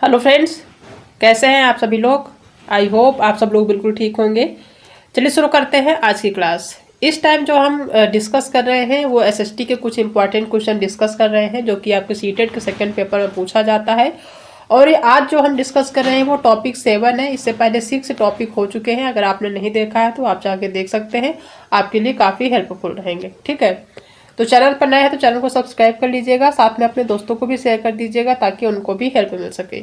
Hello friends, कैसे हैं आप सभी लोग। आई होप आप सब लोग बिल्कुल ठीक होंगे। चलिए शुरू करते हैं आज की क्लास। इस टाइम जो हम डिस्कस कर रहे हैं वो एसएसटी के कुछ इंपॉर्टेंट क्वेश्चन डिस्कस कर रहे हैं जो कि आपके सीटेट के सेकंड पेपर में पूछा जाता है। और ये आज जो हम डिस्कस कर रहे हैं वो टॉपिक 7 है। इससे पहले 6 टॉपिक हो चुके हैं। अगर आपने नहीं देखा है तो आप जाके देख सकते हैं, आपके लिए काफ़ी हेल्पफुल रहेंगे। ठीक है, तो चैनल पर नए हैं तो चैनल को सब्सक्राइब कर लीजिएगा, साथ में अपने दोस्तों को भी शेयर कर दीजिएगा ताकि उनको भी हेल्प मिल सके।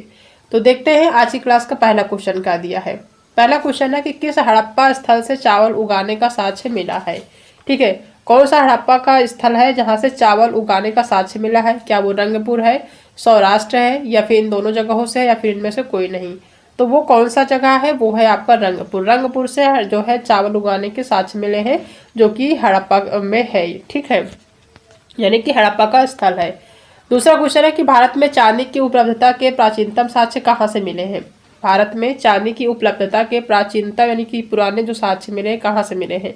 तो देखते हैं आज की क्लास का पहला क्वेश्चन क्या दिया है। पहला क्वेश्चन है कि किस हड़प्पा स्थल से चावल उगाने का साक्ष्य मिला है। ठीक है, कौन सा हड़प्पा का स्थल है जहां से चावल उगाने का साक्ष्य मिला है। क्या वो रंगपुर है, सौराष्ट्र है, या फिर इन दोनों जगहों से, या फिर इनमें से कोई नहीं। तो वो कौन सा जगह है, वो है आपका रंगपुर। रंगपुर से जो है चावल उगाने के साक्ष्य मिले हैं जो कि हड़प्पा में है। ठीक है, यानी कि हड़प्पा का स्थल है। दूसरा क्वेश्चन है कि भारत में चांदी की उपलब्धता के प्राचीनतम साक्ष्य कहाँ से मिले हैं। भारत में चांदी की उपलब्धता के प्राचीनतम यानी कि पुराने जो साक्ष्य मिले हैं कहाँ से मिले हैं।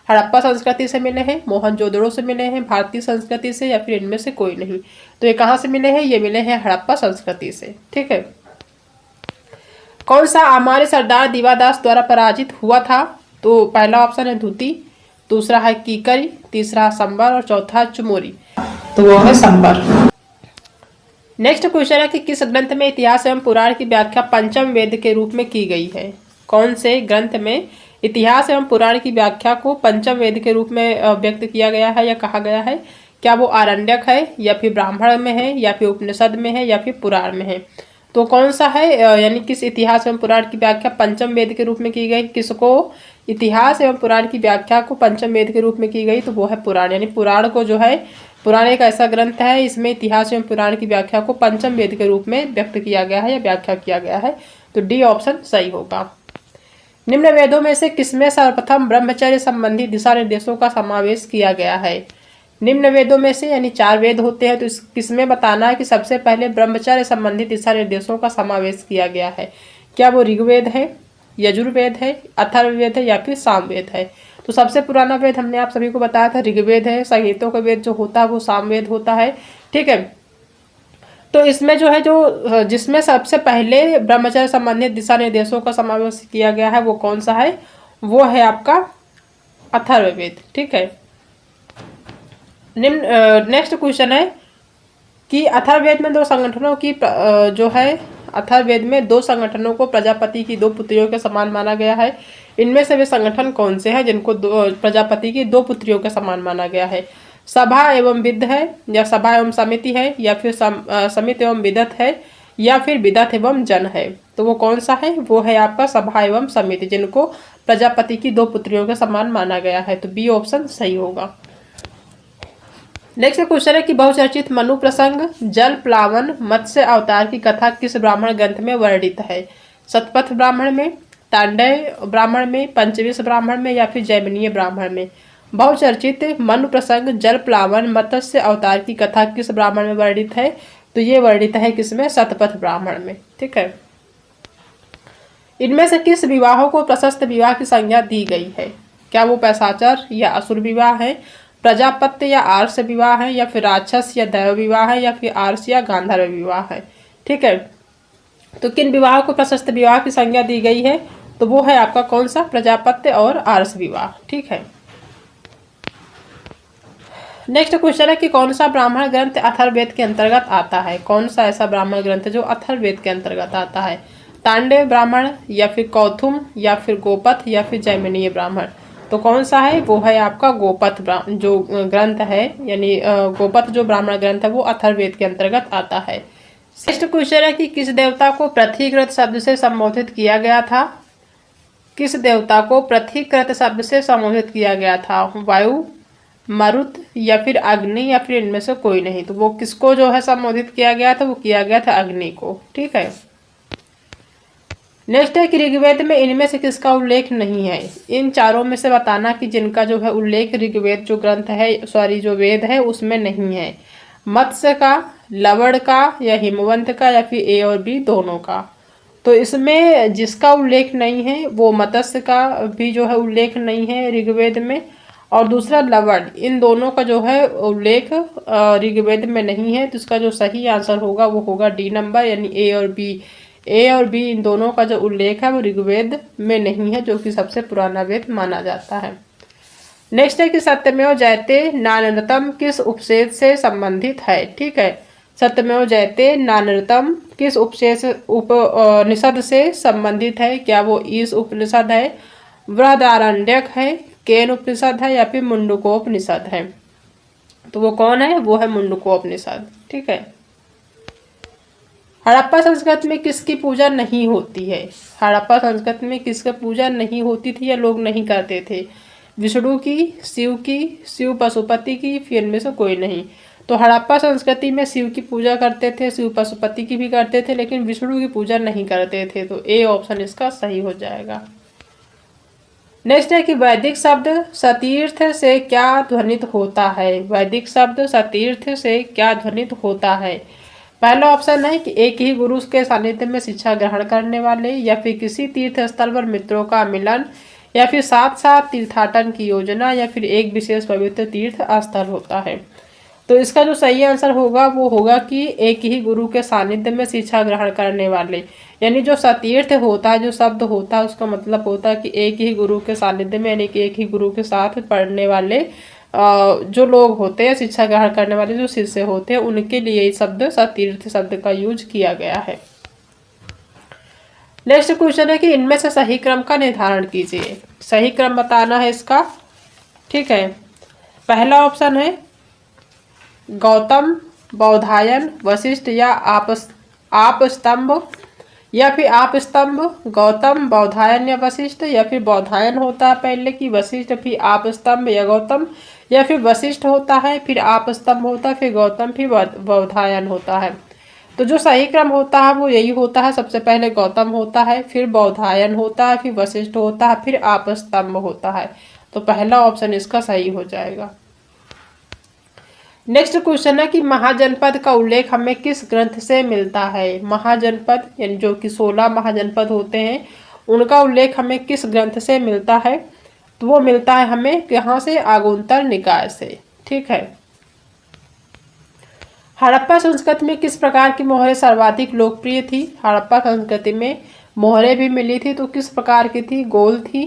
हड़प्पा संस्कृति से मिले हैं, मोहनजोदड़ो से मिले हैं, भारतीय संस्कृति से, या फिर इनमें से कोई नहीं। तो ये कहाँ से मिले हैं, ये मिले हैं हड़प्पा संस्कृति से। ठीक है, कौन सा हमारे सरदार दीवादास द्वारा पराजित हुआ था। तो पहला ऑप्शन है धुती, दूसरा है कीकरी, तीसरा संबर और चौथा चुमोरी। तो वो है संबर। नेक्स्ट क्वेश्चन है कि किस ग्रंथ में इतिहास एवं पुराण की व्याख्या पंचम वेद के रूप में की गई है। कौन से ग्रंथ में इतिहास एवं पुराण की व्याख्या को पंचम वेद के रूप में व्यक्त किया गया है या कहा गया है। क्या वो आरण्यक है, या फिर ब्राह्मण में है, या फिर उपनिषद में है, या फिर पुराण में है। तो कौन सा है, यानी किस इतिहास एवं पुराण की व्याख्या पंचम वेद के रूप में की गई। किसको इतिहास एवं पुराण की व्याख्या को पंचम वेद के रूप में की गई, तो वो है पुराण। यानी पुराण को जो है, पुराण एक ऐसा ग्रंथ है इसमें इतिहास एवं पुराण की व्याख्या को पंचम वेद के रूप में व्यक्त किया गया है या व्याख्या किया गया है। तो डी ऑप्शन सही होगा। निम्न वेदों में से किसमें सर्वप्रथम ब्रह्मचर्य संबंधी दिशा निर्देशों का समावेश किया गया है। निम्न वेदों में से यानी 4 वेद होते हैं, तो किसमें बताना है कि सबसे पहले ब्रह्मचर्य संबंधी दिशा निर्देशों का समावेश किया गया है। क्या वो ऋग्वेद है, यजुर्वेद है, अथर्ववेद है, या फिर सामवेद है। तो सबसे पुराना वेद हमने आप सभी को बताया था ऋग्वेद है। संगीतों का वेद जो होता है वो सामवेद होता है। ठीक है, तो इसमें जो है जो जिसमें सबसे पहले ब्रह्मचर्य संबंधित दिशा निर्देशों का समावेश किया गया है वो कौन सा है, वो है आपका अथर्ववेद। ठीक है, नेक्स्ट क्वेश्चन है कि अथर्ववेद में 2 संगठनों की जो है अथर्ववेद में 2 संगठनों को प्रजापति की 2 पुत्रियों के समान माना गया है। इनमें से वे संगठन कौन से हैं जिनको प्रजापति की 2 पुत्रियों के समान माना गया है। सभा एवं विद है, या सभा एवं समिति है, या फिर समिति एवं विदत है, या फिर विदत एवं जन है। तो वो कौन सा है, वो है आपका सभा एवं समिति, जिनको प्रजापति की 2 पुत्रियों के समान माना गया है। तो बी ऑप्शन सही होगा। नेक्स्ट क्वेश्चन है कि बहुचर्चित मनु प्रसंग जल प्लावन मत्स्य अवतार की कथा किस ब्राह्मण ग्रंथ में वर्णित है। शतपथ ब्राह्मण में, तांडय ब्राह्मण में, पंचविश ब्राह्मण में, या फिर जैमिनीय ब्राह्मण में। बहुचर्चित मनु प्रसंग जल प्लावन मत्स्य अवतार की कथा किस ब्राह्मण में वर्णित है। तो ये वर्णित है किसमें, शतपथ ब्राह्मण में। ठीक है, इनमें से किस विवाहों को प्रशस्त विवाह की संज्ञा दी गई है। क्या वो पैशाचर या असुर विवाह है, प्रजापत्य या आर्ष विवाह है, या फिर राक्षस या दैव विवाह है, या फिर आर्ष या गांधर्व विवाह है। ठीक है, तो किन विवाहों को प्रशस्त विवाह की संज्ञा दी गई है, तो वो है आपका कौन सा, प्रजापत्य और आर्ष विवाह। ठीक है, नेक्स्ट क्वेश्चन है कि कौन सा ब्राह्मण ग्रंथ अथर्ववेद के अंतर्गत आता है। कौन सा ऐसा ब्राह्मण ग्रंथ जो अथर्ववेद के अंतर्गत आता है। तांडव ब्राह्मण, या फिर कौथुम, या फिर गोपथ, या फिर जैमिनीय ब्राह्मण। तो कौन सा है, वो है आपका गोपथ जो ग्रंथ है, यानी गोपथ जो ब्राह्मण ग्रंथ है वो अथर्ववेद के अंतर्गत आता है। नेक्स्ट क्वेश्चन है कि किस देवता को पृथ्वीकृत शब्द से संबोधित किया गया था। किस देवता को पृथ्वीकृत शब्द से संबोधित किया गया था। वायु, मरुत, या फिर अग्नि, या फिर इनमें से कोई नहीं। तो वो किसको जो है संबोधित किया गया था, वो किया गया था अग्नि को। ठीक है, नेक्स्ट है कि ऋग्वेद में इनमें से किसका उल्लेख नहीं है। इन चारों में से बताना कि जिनका जो है उल्लेख ऋग्वेद जो ग्रंथ है, सॉरी जो वेद है उसमें नहीं है। मत्स्य का, लवण का, या हिमवंत का, या फिर ए और बी दोनों का। तो इसमें जिसका उल्लेख नहीं है वो मत्स्य का भी जो है उल्लेख नहीं है ऋग्वेद में, और दूसरा लवण, इन दोनों का जो है उल्लेख ऋग्वेद में नहीं है। तो इसका जो सही आंसर होगा वो होगा डी नंबर, यानी ए और बी। ए और बी इन दोनों का जो उल्लेख है वो ऋग्वेद में नहीं है, जो कि सबसे पुराना वेद माना जाता है। नेक्स्ट है कि सत्यमेव जयते नानृतम किस उपनिषद से संबंधित है। ठीक है, सत्यमेव जयते नानृतम किस उपनिषद से संबंधित है? क्या वो ईश उपनिषद है, बृहदारण्यक है, केन उपनिषद है, या फिर मुंडकोपनिषद है? तो वो कौन है? वो है मुंडकोपनिषद। ठीक है। हड़प्पा संस्कृति में किसकी पूजा नहीं होती है? हड़प्पा संस्कृति में किसकी पूजा नहीं होती थी या लोग नहीं करते थे? विष्णु की, शिव की, शिव पशुपति की, फिर इनमें से कोई नहीं। तो हड़प्पा संस्कृति में शिव की पूजा करते थे, शिव पशुपति की भी करते थे, लेकिन विष्णु की पूजा नहीं करते थे। तो ए ऑप्शन इसका सही हो जाएगा। नेक्स्ट है कि वैदिक शब्द सतीर्थ से क्या ध्वनित होता है? वैदिक शब्द सतीर्थ से क्या ध्वनित होता है? पहला ऑप्शन है कि एक ही गुरु के सानिध्य में शिक्षा ग्रहण करने वाले, या फिर किसी तीर्थ स्थल पर मित्रों का मिलन, या फिर साथ साथ तीर्थाटन की योजना, या फिर एक विशेष पवित्र तीर्थ स्थल होता है। तो इसका जो सही आंसर होगा वो होगा कि एक ही गुरु के सानिध्य में शिक्षा ग्रहण करने वाले, यानी जो सतीर्थ होता है, जो शब्द होता है उसका मतलब होता है कि एक ही गुरु के सानिध्य में, यानी कि एक ही गुरु के साथ पढ़ने वाले जो लोग होते हैं, शिक्षा ग्रहण करने वाले जो शिष्य होते हैं, उनके लिए ये शब्द सतीर्थ शब्द का यूज किया गया है। नेक्स्ट क्वेश्चन है कि इनमें से सही क्रम का निर्धारण कीजिए। सही क्रम बताना है इसका। ठीक है, पहला ऑप्शन है गौतम, बौधायन, वशिष्ठ या आपस्तंभ, या फिर आपस्तंभ, गौतम, बौधायन या वशिष्ठ, या फिर बौधायन होता है पहले की वशिष्ठ, फिर आपस्तंभ या गौतम, या फिर वशिष्ठ होता है फिर आपस्तंभ होता है, फिर गौतम, फिर बौधायन होता है। तो जो सही क्रम होता है वो यही होता है, सबसे पहले गौतम होता है, फिर बौधायन होता है, फिर वशिष्ठ होता है, फिर आपस्तंभ होता है। तो पहला ऑप्शन इसका सही हो जाएगा। नेक्स्ट क्वेश्चन है कि महाजनपद का उल्लेख हमें किस ग्रंथ से मिलता है? महाजनपद यानी जो कि 16 महाजनपद होते हैं, उनका उल्लेख हमें किस ग्रंथ से मिलता है? तो वो मिलता है हमें यहाँ से, आगुंतर निकाय से। ठीक है। हड़प्पा संस्कृति में किस प्रकार की मोहरें सर्वाधिक लोकप्रिय थी? हड़प्पा संस्कृति में मोहरें भी मिली थी, तो किस प्रकार की थी? गोल थी,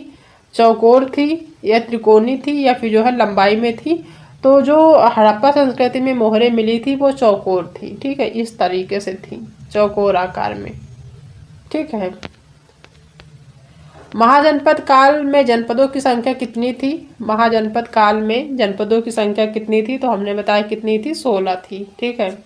चौकोर थी, या त्रिकोणी थी, या फिर जो है लंबाई में थी? तो जो हड़प्पा संस्कृति में मोहरें मिली थी वो चौकोर थी। ठीक है, इस तरीके से थी, चौकोर आकार में। ठीक है। महाजनपद काल में जनपदों की संख्या कितनी थी? महाजनपद काल में जनपदों की संख्या कितनी थी? तो हमने बताया कितनी थी, 16 थी। ठीक है।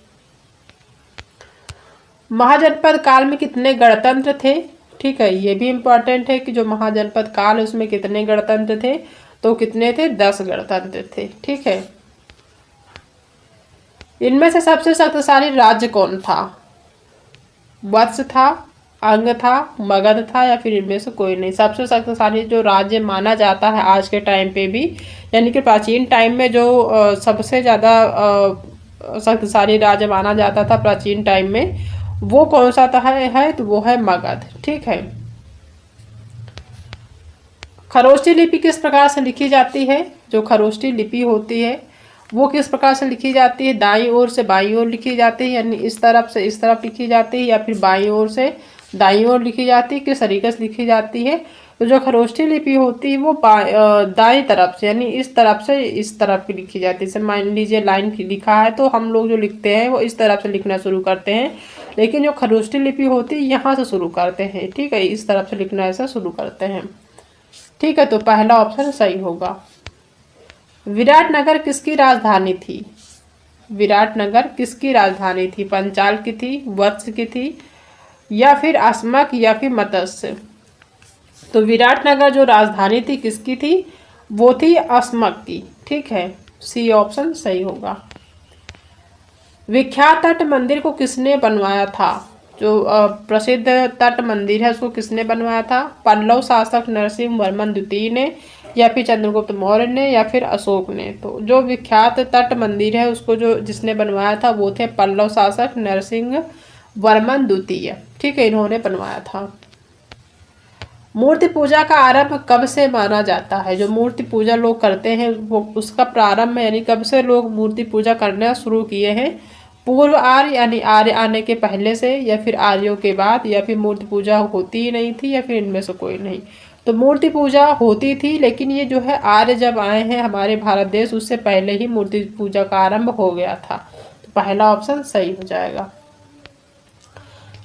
महाजनपद काल में कितने गणतंत्र थे? ठीक है, ये भी इम्पोर्टेंट है कि जो महाजनपद काल है उसमें कितने गणतंत्र थे? तो कितने थे? 10 गणतंत्र थे। ठीक है। इनमें से सबसे शक्तिशाली राज्य कौन था? वत्स था, अंग था, मगध था, या फिर इनमें से कोई नहीं? सबसे शक्तिशाली जो राज्य माना जाता है आज के टाइम पे भी, यानी कि प्राचीन टाइम में जो सबसे ज़्यादा शक्तिशाली राज्य माना जाता था प्राचीन टाइम में, वो कौन सा था है? तो वो है मगध। ठीक है। खरोष्टी लिपि किस प्रकार से लिखी जाती है? जो खरोष्टी लिपि होती है वो किस प्रकार से लिखी जाती है? दाईं ओर से बाईं ओर लिखी जाती है, यानी इस तरफ से इस तरफ लिखी जाती है, या फिर बाईं ओर से दाईं ओर लिखी जाती है? किस तरीके से लिखी जाती है? तो जो खरोष्टी लिपि होती है वो दाईं तरफ से, यानी इस तरफ से इस तरफ की लिखी जाती है। जैसे मान लीजिए लाइन लिखा है तो हम लोग जो लिखते हैं वो इस तरफ से लिखना शुरू करते हैं, लेकिन जो खरोष्टी लिपि होती है यहाँ से शुरू करते हैं। ठीक है, इस तरफ से लिखना ऐसा शुरू करते हैं। ठीक है, तो पहला ऑप्शन सही होगा। विराटनगर किसकी राजधानी थी? विराटनगर किसकी राजधानी थी? पंचाल की थी, वत्स की थी, या फिर अस्मक, या फिर मत्स्य? तो विराटनगर जो राजधानी थी किसकी थी? वो थी अस्मक की। ठीक है, सी ऑप्शन सही होगा। विख्यात तट मंदिर को किसने बनवाया था? जो प्रसिद्ध तट मंदिर है उसको किसने बनवाया था? पल्लव शासक नरसिंह वर्मन द्वितीय ने, या फिर चंद्रगुप्त मौर्य ने, या फिर अशोक ने? तो जो विख्यात तट मंदिर है उसको जो जिसने बनवाया था वो थे पल्लव शासक नरसिंह वर्मन द्वितीय। ठीक है, इन्होंने बनवाया था। मूर्ति पूजा का आरंभ कब से माना जाता है? जो मूर्ति पूजा लोग करते हैं वो उसका प्रारंभ यानी कब से लोग मूर्ति पूजा करना शुरू किए हैं? पूर्व आर्य यानी आर्य आने के पहले से, या फिर आर्यों के बाद, या फिर मूर्ति पूजा होती ही नहीं थी, या फिर इनमें से कोई नहीं? तो मूर्ति पूजा होती थी, लेकिन ये जो है आर्य जब आए हैं हमारे भारत देश उससे पहले ही मूर्ति पूजा का आरंभ हो गया था। तो पहला ऑप्शन सही हो जाएगा।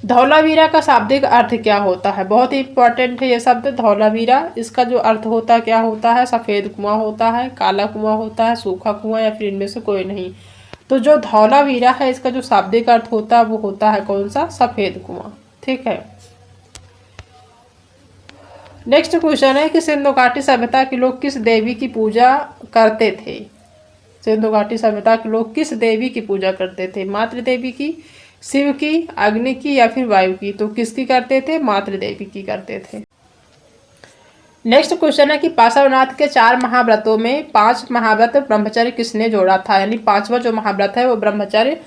धौलावीरा का शाब्दिक अर्थ क्या होता है? बहुत ही इंपॉर्टेंट है ये शब्द धौलावीरा। इसका जो अर्थ होता है क्या होता है? सफ़ेद कुआं होता है, काला कुआं होता है, सूखा कुआं, या फिर इनमें से कोई नहीं। तो जो धौलावीरा है इसका जो शाब्दिक अर्थ होता है वो होता है कौन सा? सफ़ेद कुआं। ठीक है। नेक्स्ट क्वेश्चन है कि सिंधु घाटी सभ्यता के लोग किस देवी की पूजा करते थे? सिंधु घाटी सभ्यता के लोग किस देवी की पूजा करते थे? मातृ देवी की, शिव की, अग्नि की, या फिर वायु की? तो किसकी करते थे? मातृ देवी की करते थे। नेक्स्ट क्वेश्चन है कि पार्श्वनाथ के 4 महाव्रतों में 5 महाव्रत ब्रह्मचर्य किसने जोड़ा था? यानी 5वां जो महाव्रत है वो ब्रह्मचर्य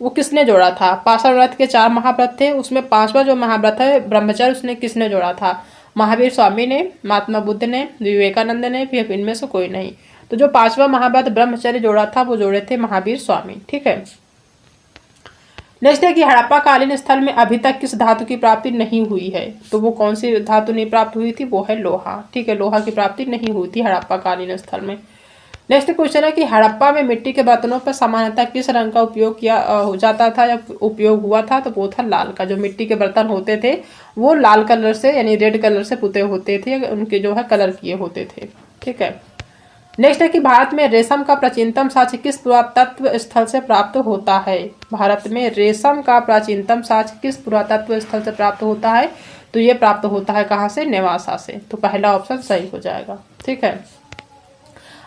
वो किसने जोड़ा था? पार्श्वनाथ के 4 महाव्रत थे, उसमें 5वां जो महाव्रत है ब्रह्मचर्य उसने किसने जोड़ा था? महावीर स्वामी ने, महात्मा बुद्ध ने, विवेकानंद ने, फिर इनमें से कोई नहीं। तो जो 5वां महाव्रत ब्रह्मचर्य जोड़ा था वो जोड़े थे महावीर स्वामी। ठीक है। नेक्स्ट है कि हड़प्पा कालीन स्थल में अभी तक किस धातु की प्राप्ति नहीं हुई है? तो वो कौन सी धातु नहीं प्राप्त हुई थी? वो है लोहा। ठीक है, लोहा की प्राप्ति नहीं हुई थी हड़प्पा कालीन स्थल में। नेक्स्ट क्वेश्चन है कि हड़प्पा में मिट्टी के बर्तनों पर सामान्यतः किस रंग का उपयोग किया हो जाता था या उपयोग हुआ था? तो वो था लाल का। जो मिट्टी के बर्तन होते थे वो लाल कलर से यानी रेड कलर से पुते होते थे, उनके जो है कलर किए होते थे। ठीक है। नेक्स्ट है कि भारत में रेशम का प्राचीनतम साक्ष्य किस पुरातत्व स्थल से प्राप्त होता है? भारत में रेशम का प्राचीनतम साक्ष्य किस पुरातत्व स्थल से प्राप्त होता है? तो ये प्राप्त होता है कहाँ से? नेवासा से। तो पहला ऑप्शन सही हो जाएगा। ठीक है।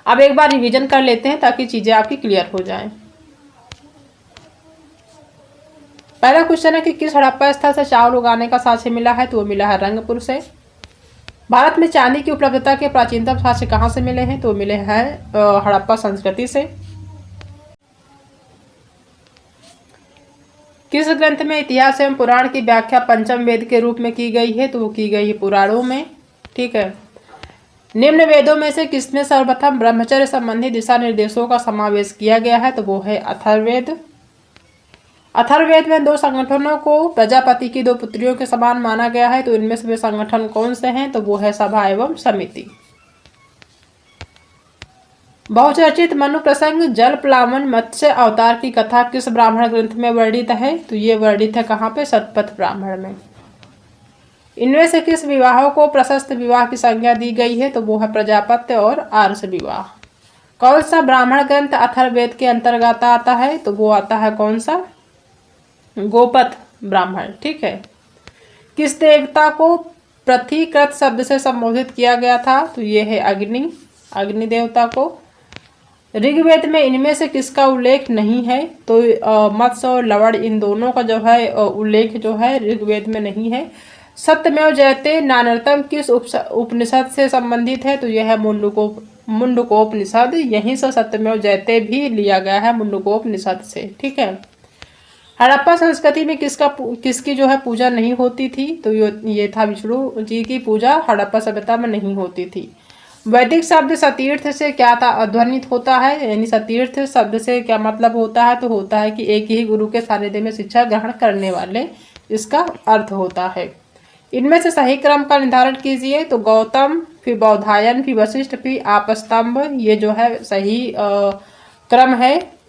अब एक बार रिवीजन कर लेते हैं ताकि चीजें आपकी क्लियर हो जाएं। पहला क्वेश्चन है कि किस हड़प्पा स्थल से चावल उगाने का साक्ष्य मिला है? तो वो मिला है रंगपुर से। भारत में चांदी की उपलब्धता के प्राचीनतम साक्ष्य कहाँ से मिले हैं? तो मिले हैं हड़प्पा संस्कृति से। किस ग्रंथ में इतिहास एवं पुराण की व्याख्या पंचम वेद के रूप में की गई है? तो वो की गई है पुराणों में। ठीक है। निम्न वेदों में से किसमें सर्वप्रथम ब्रह्मचर्य संबंधी दिशा निर्देशों का समावेश किया गया है? तो वो है अथर्ववेद। अथर्ववेद में 2 संगठनों को प्रजापति की 2 पुत्रियों के समान माना गया है। तो इनमें से वे संगठन कौन से हैं? तो वो है सभा एवं समिति। बहुचर्चित मनु प्रसंग जल प्लावन मत्स्य अवतार की कथा किस ब्राह्मण ग्रंथ में वर्णित है? तो ये वर्णित है कहाँ पे? शतपथ ब्राह्मण में। इनमें से किस विवाहों को प्रशस्त विवाह की संज्ञा दी गई है? तो वो है प्रजापत्य और आर्ष विवाह। कौन सा ब्राह्मण ग्रंथ अथर्ववेद के अंतर्गत आता है? तो वो आता है कौन सा? गोपथ ब्राह्मण। ठीक है। किस देवता को पृथ्वीकृत शब्द से संबोधित किया गया था? तो ये है अग्नि, अग्नि देवता को। ऋग्वेद में इनमें से किसका उल्लेख नहीं है? तो मत्स्य और लवण इन दोनों का जो है उल्लेख जो है ऋग्वेद में नहीं है। सत्यमेव जयते नानर्थम किस उपनिषद से संबंधित है? तो यह है मुंडकोपनिषद। यहीं से सत्यमेव जयते भी लिया गया है मुंडकोपनिषद से। ठीक है। हड़प्पा संस्कृति में किसकी जो है पूजा नहीं होती थी? तो ये था विष्णु जी की पूजा हड़प्पा सभ्यता में नहीं होती थी। वैदिक शब्द सतीर्थ से क्या था ध्वनित होता है? यानी सतीर्थ शब्द से क्या मतलब होता है? तो होता है कि एक ही गुरु के सानिध्य में शिक्षा ग्रहण करने वाले, इसका अर्थ होता है। इनमें से सही क्रम का निर्धारण कीजिए। तो गौतम, फिर बौधायन, फिर वशिष्ठ, फिर आपस्तंभ, ये जो है सही क्रम है।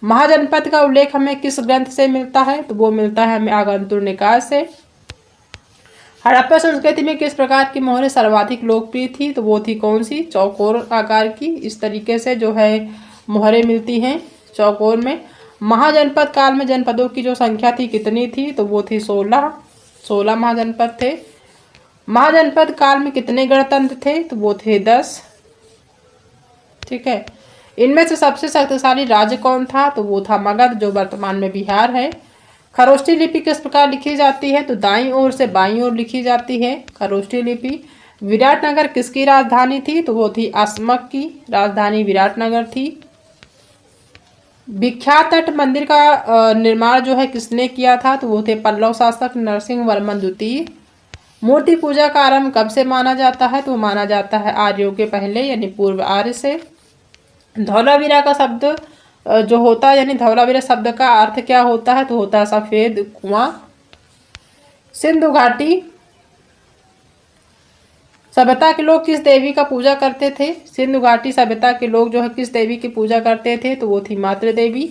महाजनपद का उल्लेख हमें किस ग्रंथ से मिलता है? तो वो मिलता है हमें आगंतुक निकाय से। हड़प्पा संस्कृति में किस प्रकार की मोहरें सर्वाधिक लोकप्रिय थी? तो वो थी कौन सी? चौकोर आकार की। इस तरीके से जो है मोहरें मिलती हैं चौकोर में। महाजनपद काल में जनपदों की जो संख्या थी कितनी थी? तो वो थी 16 महाजनपद थे। महाजनपद काल में कितने गणतंत्र थे? तो वो थे 10। ठीक है। इनमें से सबसे शक्तिशाली राज्य कौन था? तो वो था मगध, जो वर्तमान में बिहार है। खरोष्ठी लिपि किस प्रकार लिखी जाती है? तो दाईं ओर से बाईं ओर लिखी जाती है खरोष्ठी लिपि। विराटनगर किसकी राजधानी थी? तो वो थी अस्मक की राजधानी विराटनगर थी। विख्यात तट मंदिर का निर्माण जो है किसने किया था? तो वो थे पल्लव शासक नरसिंह वर्मन द्वितीय। मूर्ति पूजा का आरंभ कब से माना जाता है? तो माना जाता है आर्यों के पहले यानी पूर्व आर्य से। धौलावीरा का शब्द जो होता है यानी धौलावीरा शब्द का अर्थ क्या होता है? तो होता है सफेद कुआं। सिंधु घाटी सभ्यता के लोग किस देवी का पूजा करते थे? सिंधु घाटी सभ्यता के लोग जो है किस देवी की पूजा करते थे? तो वो थी मातृ देवी।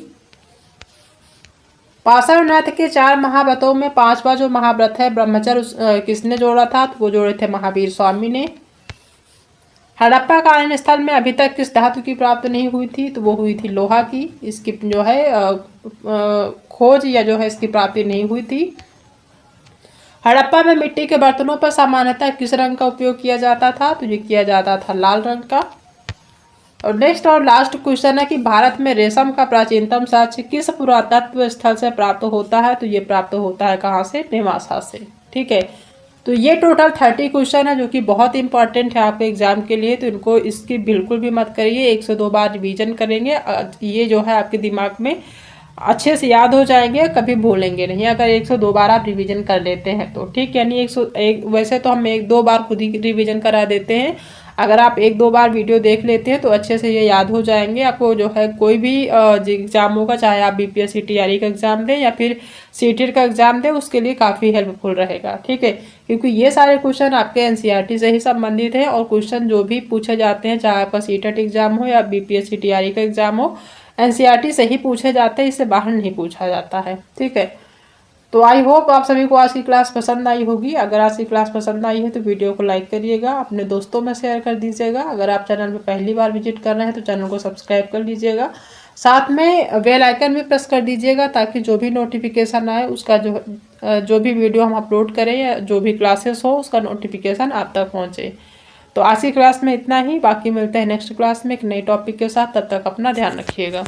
पाषाणनाथ के 4 महाव्रतों में 5वां जो महाव्रत है ब्रह्मचर्य किसने जोड़ा था? तो वो जोड़े थे महावीर स्वामी ने। हड़प्पा कालीन स्थल में अभी तक किस धातु की प्राप्ति नहीं हुई थी? तो वो हुई थी लोहा की। इसकी जो है खोज या जो है इसकी प्राप्ति नहीं हुई थी। हड़प्पा में मिट्टी के बर्तनों पर सामान्यतः किस रंग का उपयोग किया जाता था? तो ये किया जाता था लाल रंग का। और नेक्स्ट और लास्ट क्वेश्चन है कि भारत में रेशम का प्राचीनतम साक्ष्य किस पुरातत्व स्थल से प्राप्त होता है? तो ये प्राप्त होता है कहाँ से? नेवासा से। ठीक है, तो ये टोटल 30 क्वेश्चन है जो कि बहुत इंपॉर्टेंट है आपके एग्जाम के लिए, तो इनको इसकी बिल्कुल भी मत करिए। 1 से 2 बार रिवीजन करेंगे, ये जो है आपके दिमाग में अच्छे से याद हो जाएंगे, कभी भूलेंगे नहीं अगर 1 से 2 बार आप रिवीजन कर लेते हैं तो। ठीक, यानी 101 वैसे तो हम 1-2 बार खुद ही रिवीजन करा देते हैं, अगर आप 1-2 बार वीडियो देख लेते हैं तो अच्छे से ये याद हो जाएंगे। आपको जो है कोई भी एग्जाम होगा, चाहे आप बीपीएससी टीआरई का एग्जाम दें या फिर सीटेट का एग्जाम दें, उसके लिए काफ़ी हेल्पफुल रहेगा। ठीक है, क्योंकि ये सारे क्वेश्चन आपके एनसीईआरटी से ही संबंधित हैं और क्वेश्चन जो भी पूछे जाते हैं, चाहे आपका सीटेट एग्जाम हो या बीपीएससी टीआरई का एग्जाम हो, एनसीईआरटी से ही पूछे जाते हैं, इससे बाहर नहीं पूछा जाता है। ठीक है, तो आई होप आप सभी को आज की क्लास पसंद आई होगी। अगर आज की क्लास पसंद आई है तो वीडियो को लाइक करिएगा, अपने दोस्तों में शेयर कर दीजिएगा। अगर आप चैनल पर पहली बार विजिट कर रहे हैं तो चैनल को सब्सक्राइब कर लीजिएगा, साथ में बेल आइकन भी प्रेस कर दीजिएगा ताकि जो भी नोटिफिकेशन आए उसका जो भी वीडियो हम अपलोड करें या जो भी क्लासेस हो उसका नोटिफिकेशन आप तक पहुँचे। तो आज की क्लास में इतना ही, बाकी मिलते हैं नेक्स्ट क्लास में एक नई टॉपिक के साथ। तब तक अपना ध्यान रखिएगा।